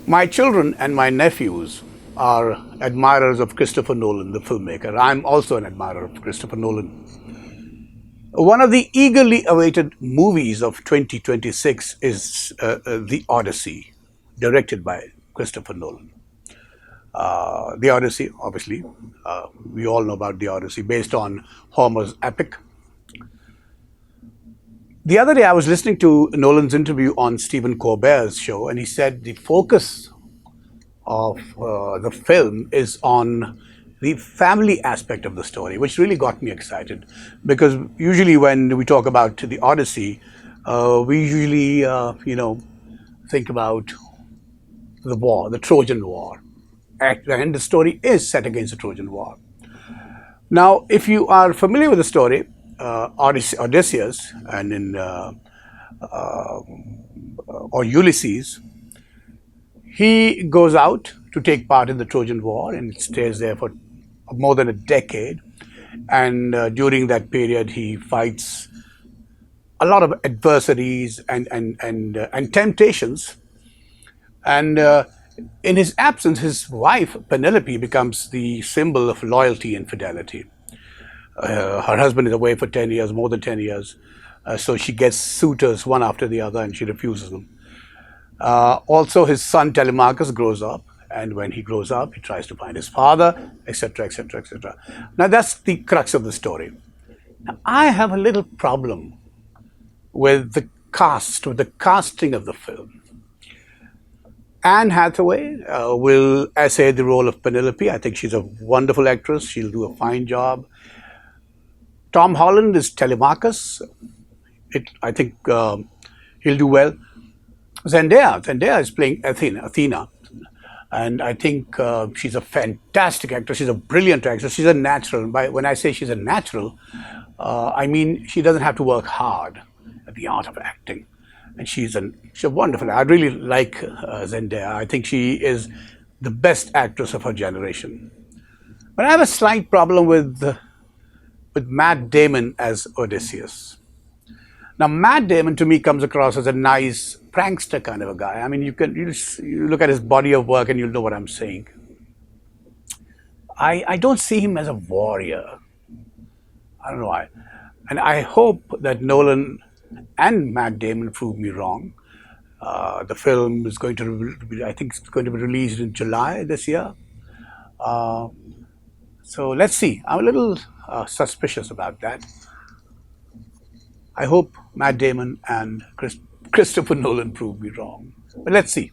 My children and my nephews are admirers of Christopher Nolan, the filmmaker. I'm also an admirer of Christopher Nolan. One of the eagerly awaited movies of 2026 is The Odyssey, directed by Christopher Nolan. The Odyssey, obviously, we all know about The Odyssey, based on Homer's epic. The other day, I was listening to Nolan's interview on Stephen Colbert's show, and he said the focus of the film is on the family aspect of the story, which really got me excited. Because usually when we talk about the Odyssey, we usually, think about the war, the Trojan War. And the story is set against the Trojan War. Now, if you are familiar with the story, Odysseus and in or Ulysses, he goes out to take part in the Trojan War and stays there for more than a decade. And during that period, he fights a lot of adversities and temptations. And in his absence, his wife Penelope becomes the symbol of loyalty and fidelity. Her husband is away for 10 years, more than 10 years. So she gets suitors one after the other and she refuses them. Also, his son Telemachus grows up. And when he grows up, he tries to find his father, etc., etc., etc. Now, that's the crux of the story. Now, I have a little problem with the cast, with the casting of the film. Anne Hathaway will essay the role of Penelope. I think she's a wonderful actress. She'll do a fine job. Tom Holland is Telemachus. I think he'll do well. Zendaya is playing Athena. And I think she's a fantastic actress. She's a brilliant actress. She's a natural. When I say she's a natural, I mean she doesn't have to work hard at the art of acting. And she's a wonderful. I really like Zendaya. I think she is the best actress of her generation. But I have a slight problem with Matt Damon as Odysseus. Now, Matt Damon to me comes across as a nice prankster kind of a guy. I mean, you look at his body of work and you'll know what I'm saying. I don't see him as a warrior. I don't know why. And I hope that Nolan and Matt Damon prove me wrong. The film is going to be, I think it's going to be released in July this year. So let's see. I'm a little suspicious about that. I hope Matt Damon and Christopher Nolan prove me wrong. But let's see.